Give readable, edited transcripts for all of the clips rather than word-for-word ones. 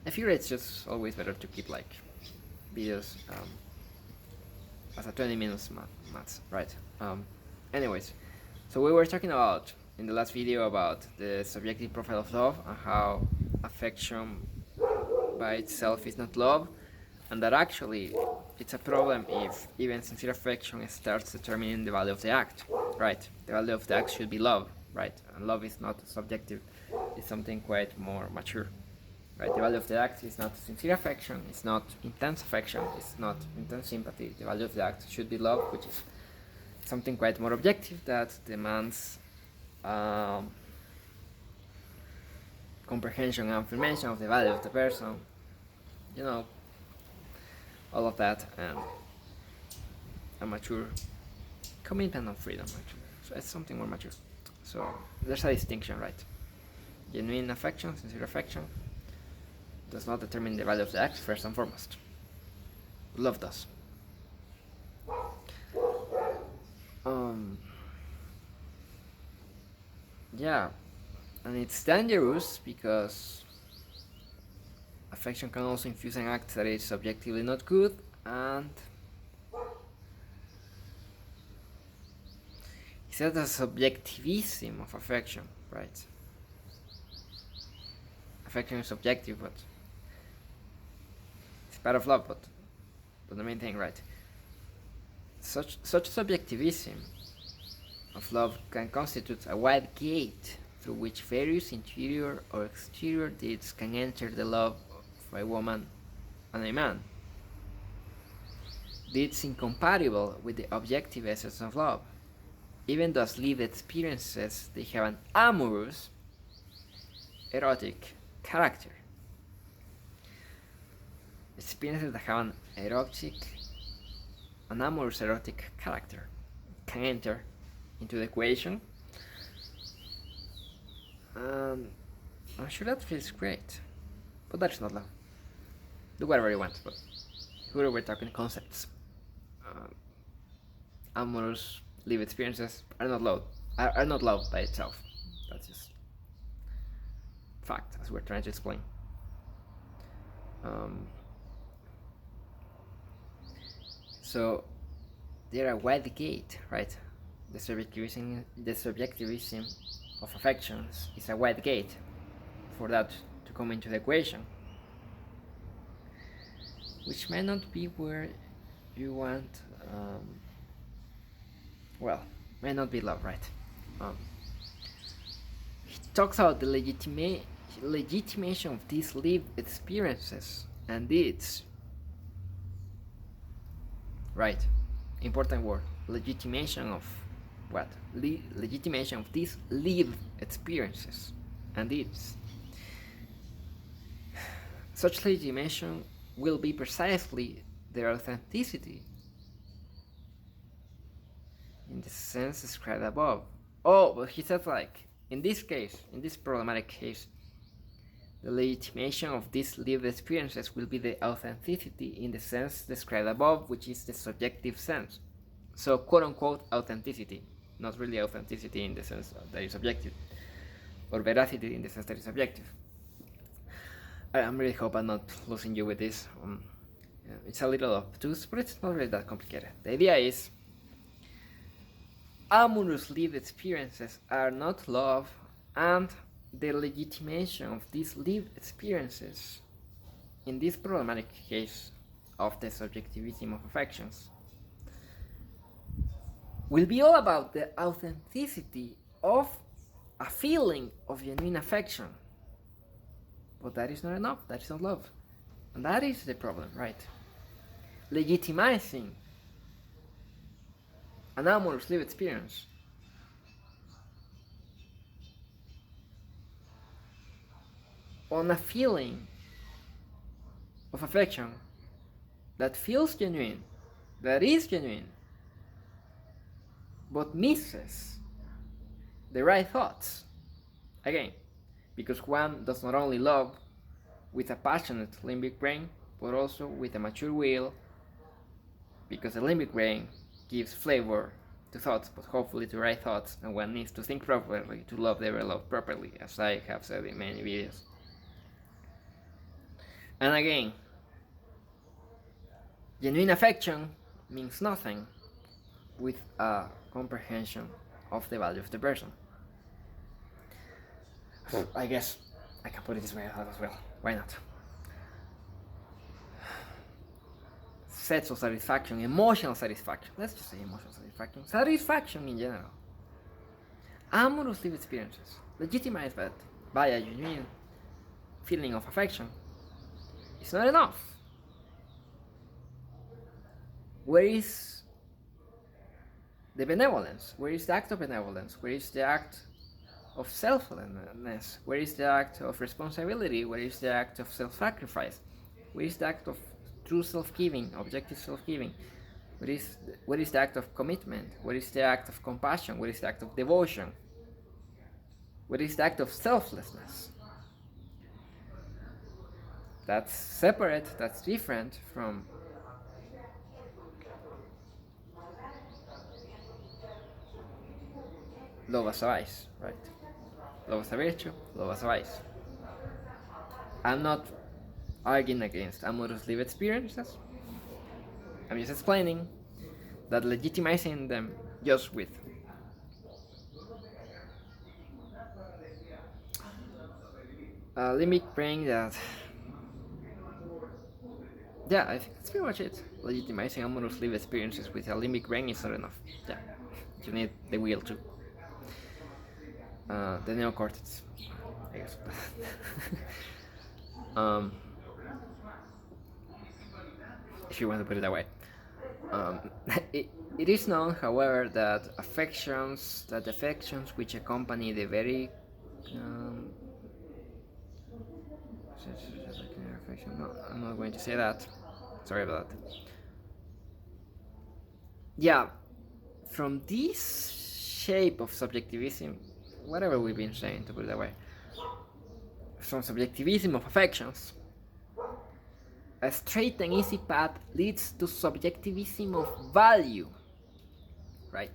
I figure it's just always better to keep like videos as a 20 minutes max, right? Anyways, so we were talking about in the last video about the subjective profile of love and how affection by itself is not love, and that actually it's a problem if even sincere affection starts determining the value of the act, right? The value of the act should be love, right? And love is not subjective, it's something quite more mature, right? The value of the act is not sincere affection, it's not intense affection, it's not intense sympathy. The value of the act should be love, which is something quite more objective that demands comprehension and affirmation of the value of the person, you know, all of that, and a mature commitment and freedom, actually. So it's something more mature. So there's a distinction, right? Genuine affection, sincere affection, does not determine the value of the act first and foremost. Love does. Yeah, and it's dangerous because affection can also infuse an act that is subjectively not good, and he said the subjectivism of affection, right? Affection is subjective, but it's part of love, but the main thing, right? Such subjectivism of love can constitute a wide gate through which various interior or exterior deeds can enter the love of a woman and a man. Deeds incompatible with the objective essence of love. Even though as lived experiences, they have an amorous, erotic character. Experiences that have an amorous erotic character can enter into the equation. I'm sure that feels great, but that's not love. Do whatever you want, but here we're talking concepts. Amorous lived experiences are not love by itself. That's just fact, as we're trying to explain. So they're a wide gate, right? The subjectivism of affections is a wide gate for that to come into the equation, which may not be where you want. May not be love, right? He talks about the legitimation of these lived experiences and deeds. Right, important word. Legitimation of what? Legitimation of these lived experiences and deeds. Such legitimation will be precisely their authenticity in the sense described above. Oh, but he says, like, in this case, in this problematic case, the legitimation of these lived experiences will be the authenticity in the sense described above, which is the subjective sense. So, quote-unquote authenticity, not really authenticity in the sense that is objective, or veracity in the sense that is objective. I really hope I'm not losing you with this. It's a little obtuse, but it's not really that complicated. The idea is, amorous lived experiences are not love, and the legitimation of these lived experiences in this problematic case of the subjectivism of affections will be all about the authenticity of a feeling of genuine affection. But that is not enough, that is not love. And that is the problem, right? Legitimizing an amorous lived experience on a feeling of affection that feels genuine, that is genuine, but misses the right thoughts. Again, because one does not only love with a passionate limbic brain, but also with a mature will, because the limbic brain gives flavor to thoughts, but hopefully to right thoughts, and one needs to think properly to love the ever loved properly, as I have said in many videos. And again, genuine affection means nothing with a comprehension of the value of the person. I guess I can put it this way as well. Why not? Sets of satisfaction, emotional satisfaction. Let's just say emotional satisfaction. Satisfaction in general. Amorous lived experiences, legitimized by a genuine feeling of affection, is not enough. Where is the benevolence? Where is the act of benevolence? Where is the act of selflessness? Where is the act of responsibility? Where is the act of self-sacrifice? Where is the act of true self-giving, objective self-giving? Where is the act of commitment? Where is the act of compassion? Where is the act of devotion? Where is the act of selflessness? That's separate, that's different from love as a vice, right? Love as a virtue, love as a vice. I'm not arguing against amorous lived experiences. I'm just explaining that legitimizing them just with a limbic brain that, yeah, I think that's pretty much it. Legitimizing amorous lived experiences with a limbic brain is not enough. Yeah, you need the will too. The neocortex, I guess. If you want to put it that way. It is known, however, that affections which accompany the very no, I'm not going to say that. Sorry about that. Yeah, from this shape of subjectivism, whatever we've been saying, to put it that way, from subjectivism of affections, a straight and easy path leads to subjectivism of value, right?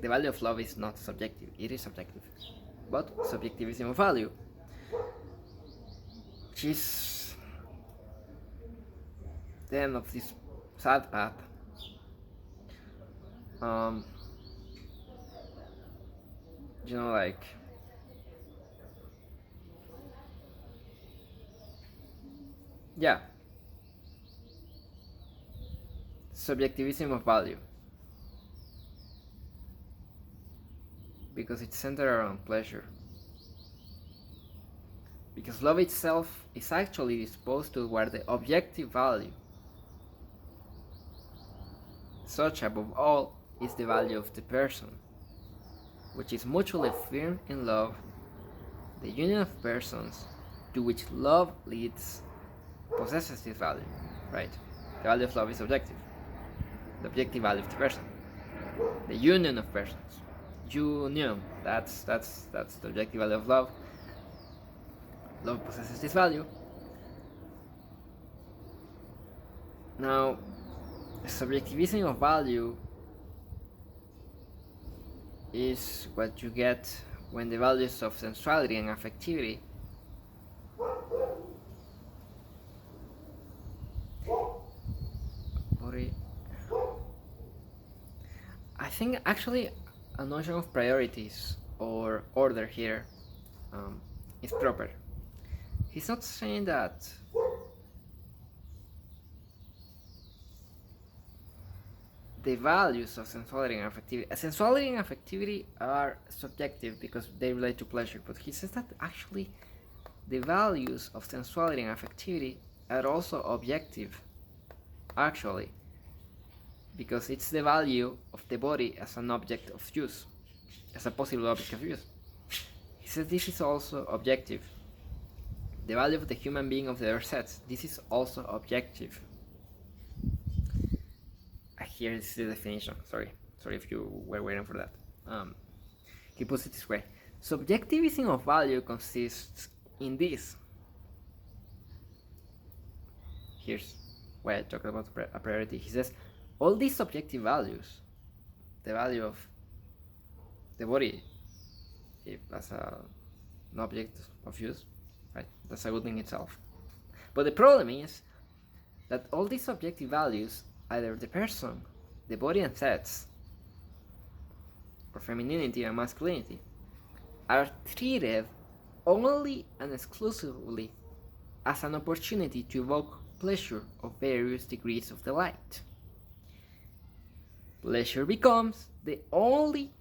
The value of love is not subjective, it is subjective. But subjectivism of value, which is the end of this sad path, you know, like, yeah, subjectivism of value, because it's centered around pleasure, because love itself is actually disposed toward the objective value. Such, above all, is the value of the person, which is mutually firm in love. The union of persons to which love leads possesses this value, right? The value of love is objective. The objective value of the person. The union of persons. Union. That's the objective value of love. Love possesses this value. Now, subjectivism of value is what you get when the values of sensuality and affectivity I think actually a notion of priorities or order here is proper. He's not saying that the values of sensuality and affectivity are subjective because they relate to pleasure, but he says that actually the values of sensuality and affectivity are also objective, actually, because it's the value of the body as an object of use, as a possible object of use. He says this is also objective. The value of the human being of the other sex, this is also objective. Here is the definition. Sorry if you were waiting for that. He puts it this way: subjectivism of value consists in this. Here's why I talked about a priority. He says all these subjective values, the value of the body as an object of use, right? That's a good thing itself. But the problem is that all these subjective values, either the person, the body and sex, or femininity and masculinity, are treated only and exclusively as an opportunity to evoke pleasure of various degrees of delight. Pleasure becomes the only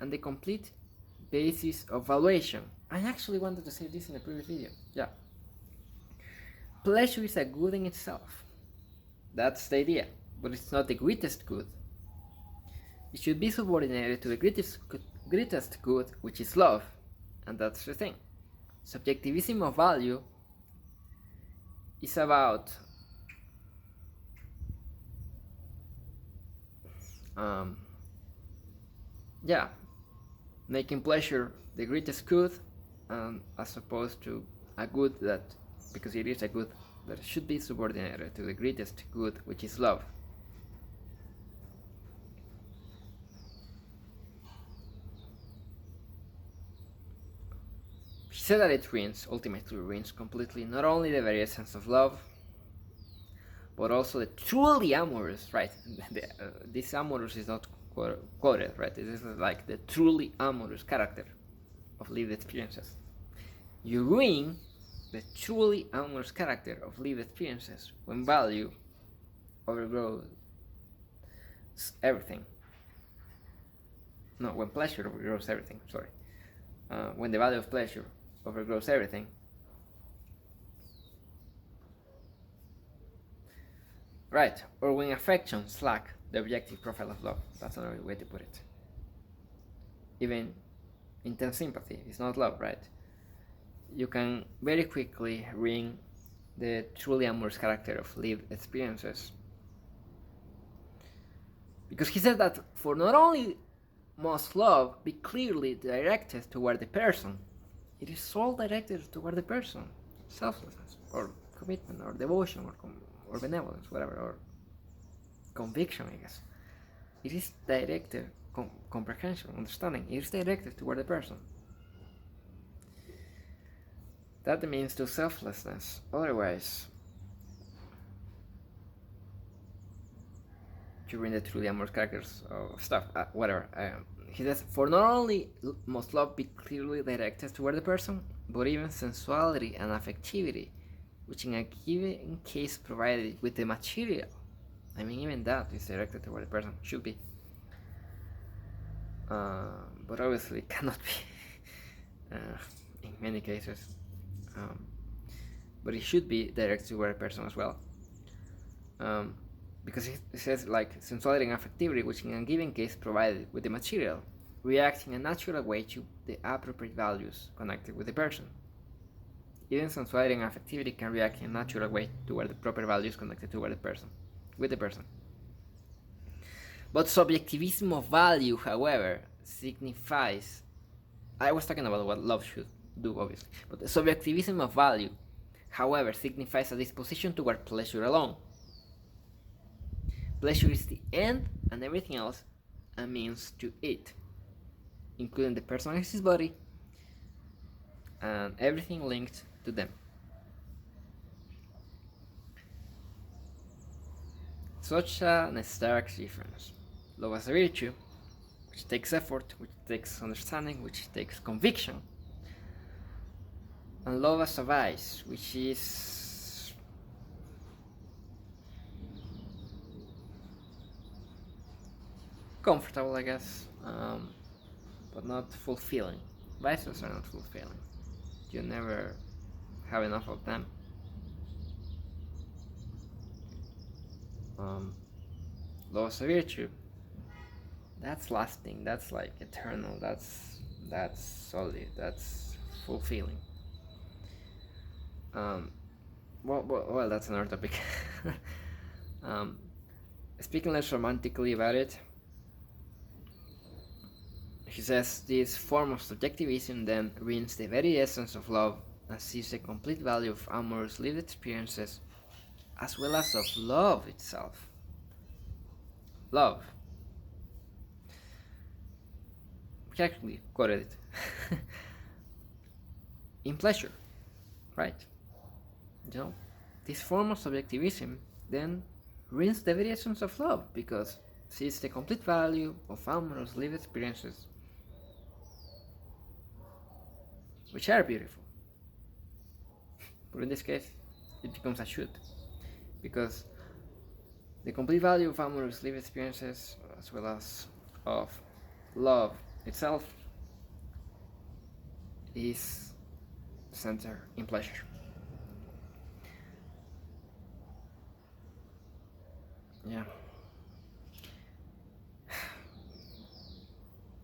and the complete basis of valuation. I actually wanted to say this in a previous video. Yeah. Pleasure is a good in itself. That's the idea. But it's not the greatest good. It should be subordinated to the greatest good, which is love. And that's the thing. Subjectivism of value is about making pleasure the greatest good, as opposed to a good that, because it is a good that should be subordinated to the greatest good, which is love. He said that it ultimately ruins completely not only the very essence of love, but also the truly amorous, right? This amorous is not quoted, right? This is like the truly amorous character of lived experiences. You ruin the truly amorous character of lived experiences when value overgrows everything. No, when pleasure overgrows everything, sorry. When the value of pleasure overgrows everything. Right, or when affections lack the objective profile of love. That's another way to put it. Even intense sympathy is not love, right? You can very quickly ruin the truly amorous character of lived experiences. Because he said that for not only must love be clearly directed toward the person, it is all directed toward the person. Selflessness, or commitment, or devotion, or benevolence, whatever, or conviction, I guess. It is directed, comprehension, understanding, it is directed toward the person. That means to selflessness. Otherwise, during the truly amorous characters of stuff, whatever. He says, for not only must love be clearly directed toward the person, but even sensuality and affectivity, which in a given case provided with the material. I mean, even that is directed toward the person, should be. But obviously it cannot be in many cases. But it should be directed toward a person as well. Because it says like sensuality and affectivity, which in a given case provided with the material, react in a natural way to the appropriate values connected with the person. Even sensuality and affectivity can react in a natural way toward the proper values connected toward the person, with the person. But subjectivism of value, however, signifies, I was talking about what love should do, obviously, but the subjectivism of value, however, signifies a disposition toward pleasure alone. Pleasure is the end, and everything else a means to it, including the person and his body, and everything linked to them. Such a stark difference. Love as a virtue, which takes effort, which takes understanding, which takes conviction, and love as a vice, which is comfortable, I guess, but not fulfilling. Vices are not fulfilling. You never have enough of them. Love as a virtue, that's lasting, that's like eternal, that's solid, that's fulfilling. Well, that's another topic. Speaking less romantically about it, he says this form of subjectivism then ruins the very essence of love and sees the complete value of amorous lived experiences as well as of love itself. Love. We actually quoted it. In pleasure, right? You know, this form of subjectivism then ruins the very essence of love, because sees the complete value of amorous lived experiences, which are beautiful. But in this case, it becomes a should, because the complete value of amorous lived experiences, as well as of love itself, is centered in pleasure. Yeah.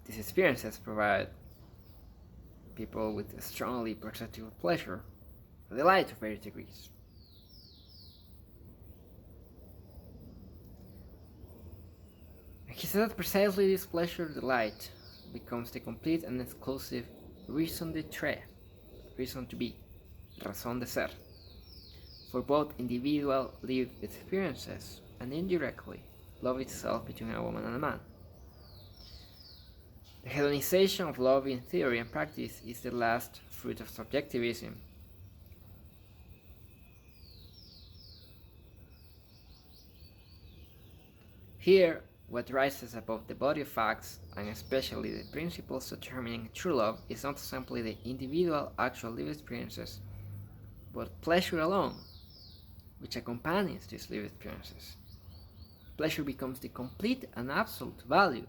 These experiences provide people with a strongly perceptible pleasure, a delight to various degrees. He said that precisely this pleasure delight becomes the complete and exclusive raison d'être, reason to be, raison de ser, for both individual lived experiences and indirectly love itself between a woman and a man. The hedonization of love in theory and practice is the last fruit of subjectivism. Here, what rises above the body of facts, and especially the principles determining true love, is not simply the individual actual lived experiences, but pleasure alone, which accompanies these lived experiences. Pleasure becomes the complete and absolute value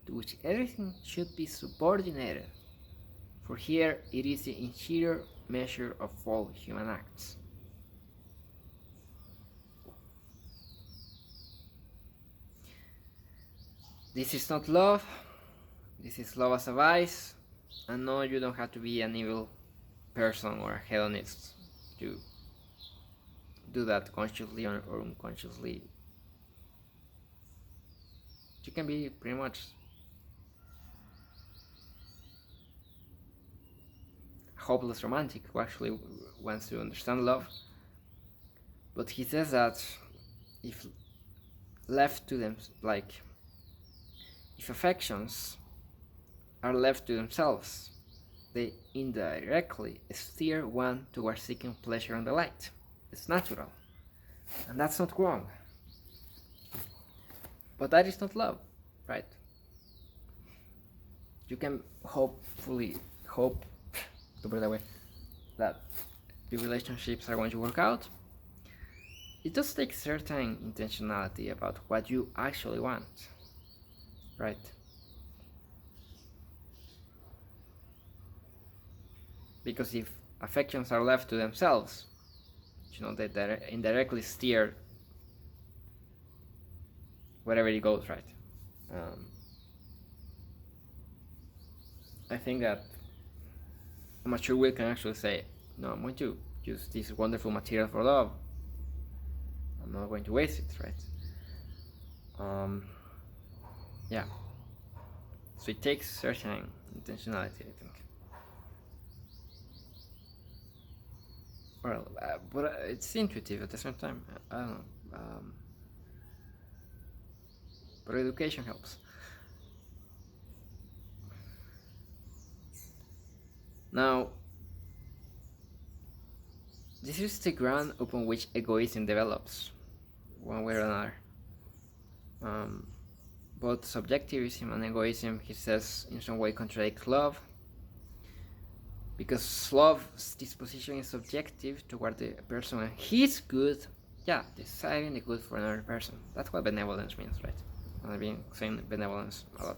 to which everything should be subordinated, for here it is the interior measure of all human acts. This is not love, this is love as a vice, and no, you don't have to be an evil person or a hedonist to do that consciously or unconsciously. You can be pretty much a hopeless romantic who actually wants to understand love. But he says that if left to them, if affections are left to themselves, they indirectly steer one towards seeking pleasure and delight. It's natural, and that's not wrong. But that is not love, right? You can hope, to put it that way, that your relationships are going to work out. It does take certain intentionality about what you actually want, right? Because if affections are left to themselves, they indirectly steer wherever it goes, right? I think that a mature will can actually say, no, I'm going to use this wonderful material for love. I'm not going to waste it, right? Yeah. So it takes certain intentionality, I think. Well, but it's intuitive at the same time. I don't know. But education helps. Now, this is the ground upon which egoism develops, one way or another. Both subjectivism and egoism, he says, in some way contradict love, because love's disposition is subjective toward the person and his good, deciding the good for another person. That's what benevolence means, right? And I've been saying benevolence a lot.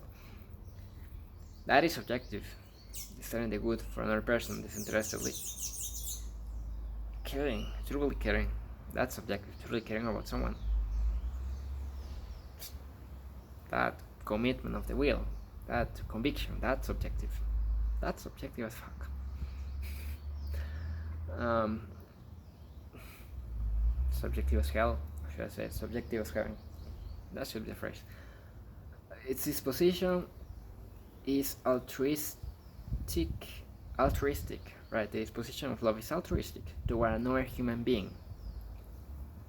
That is subjective, deciding the good for another person disinterestedly. Caring, truly caring, that's subjective, truly caring about someone. That commitment of the will, that conviction, that's subjective. That's subjective as fuck. Subjective as hell, or should I say subjective as heaven? That should be the phrase. Its disposition is altruistic, right? The disposition of love is altruistic toward another human being.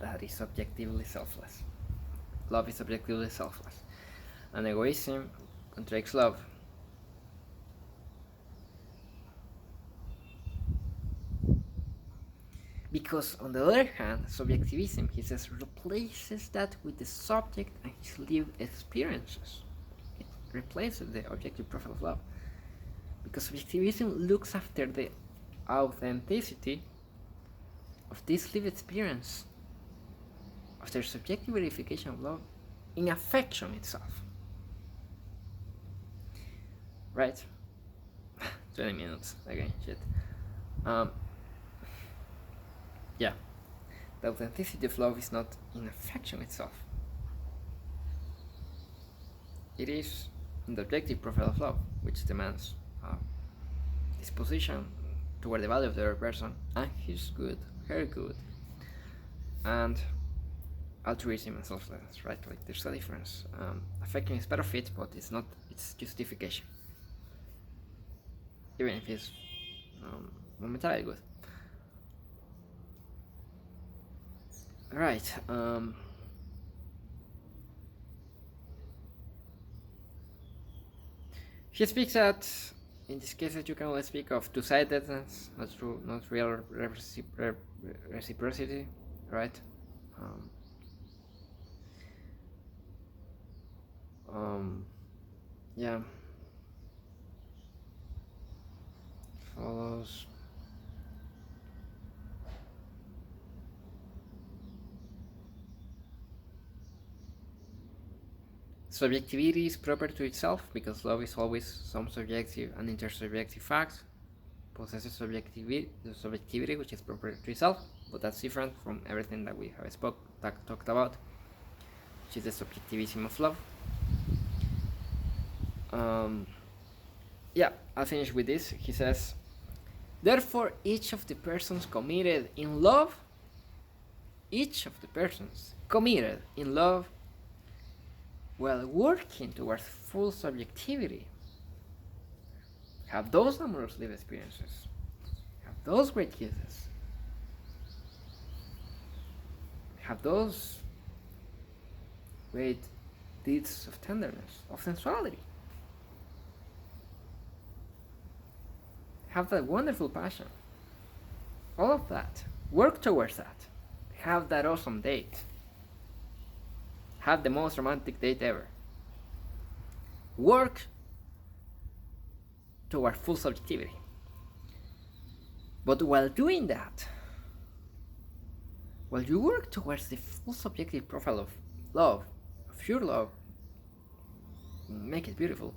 That is subjectively selfless. Love is subjectively selfless. And egoism contradicts love. Because on the other hand, subjectivism, he says, replaces that with the subject and his lived experiences. It replaces the objective profile of love. Because subjectivism looks after the authenticity of this lived experience, of their subjective verification of love in affection itself. Right? 20 minutes again, shit. Yeah. The authenticity of love is not in affection itself. It is in the objective profile of love, which demands disposition toward the value of the other person and his good, her good, and altruism and selflessness, right? Like there's a difference. Affection is part of it, but it's not its justification, even if it's momentarily good. Right. He speaks that in this case that you can only speak of two-sidedness, not real reciprocity, right? Yeah. Follows. Subjectivity is proper to itself because love is always some subjective and intersubjective facts. Possesses subjectivity, which is proper to itself, but that's different from everything that we have talked about, which is the subjectivism of love. Yeah, I'll finish with this. He says, therefore, each of the persons committed in love, while working towards full subjectivity, have those amorous lived experiences, have those great kisses, have those great deeds of tenderness, of sensuality, have that wonderful passion, all of that, work towards that, have that awesome date, have the most romantic date ever, work toward full subjectivity. But while doing that, while you work towards the full subjective profile of love, of pure love, make it beautiful,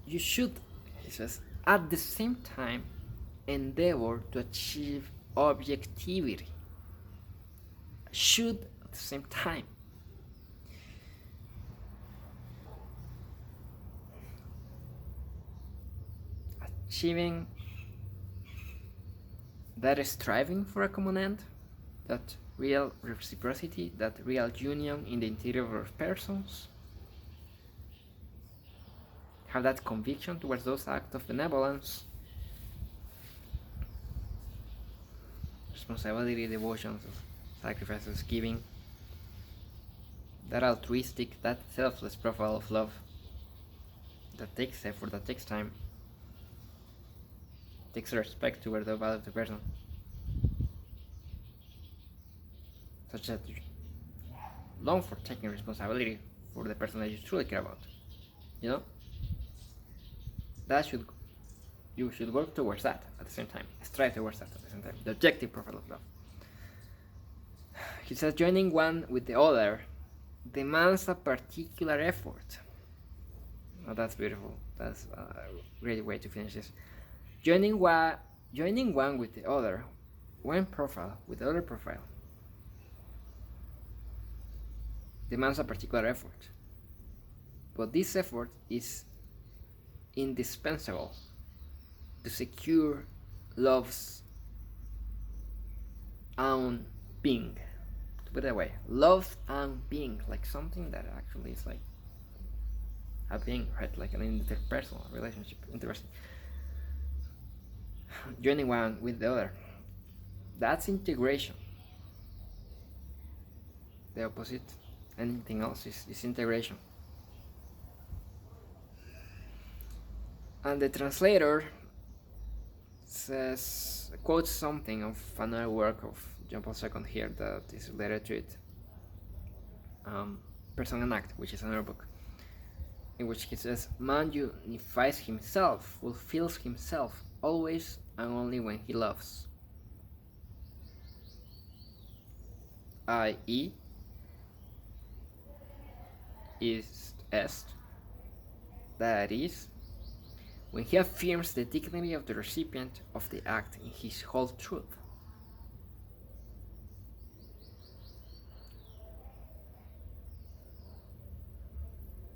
you should, he says, at the same time endeavor to achieve objectivity. Should at the same time. Achieving that striving for a common end, that real reciprocity, that real union in the interior of persons, have that conviction towards those acts of benevolence, responsibility, devotions, sacrifices, giving, that altruistic, that selfless profile of love that takes effort, that takes time, takes respect toward the value of the person, such that you long for taking responsibility for the person that you truly care about. You know? You should work towards that at the same time. Strive towards that at the same time. The objective profile of love. He says joining one with the other demands a particular effort. Oh, that's beautiful. That's a great way to finish this. Joining one with the other, one profile with the other profile, demands a particular effort. But this effort is indispensable to secure love's own being. To put it that way, love's own being, like something that actually is like a being, right? Like an interpersonal relationship. Interesting. Joining one with the other, that's integration. The opposite, anything else, is integration. And the translator says, quotes something of another work of John Paul II here that is related to it. Person and Act, which is another book, in which he says, man unifies himself, fulfills himself, always and only when he loves. I.e. est, that is, when he affirms the dignity of the recipient of the act in his whole truth.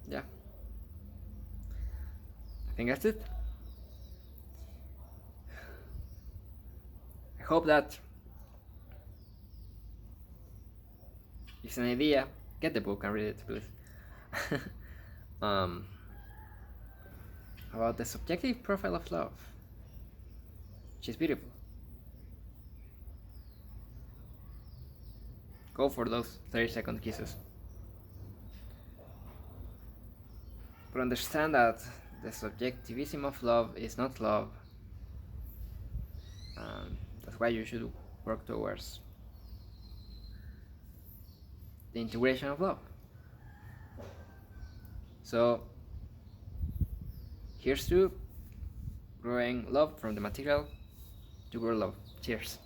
Yeah. I think that's it. I hope that it's an idea. Get the book and read it, please. About the subjective profile of love, which is beautiful. Go for those 30-second kisses. But understand that the subjectivism of love is not love. That's why you should work towards the integration of love. So here's to growing love from the material to grow love. Cheers.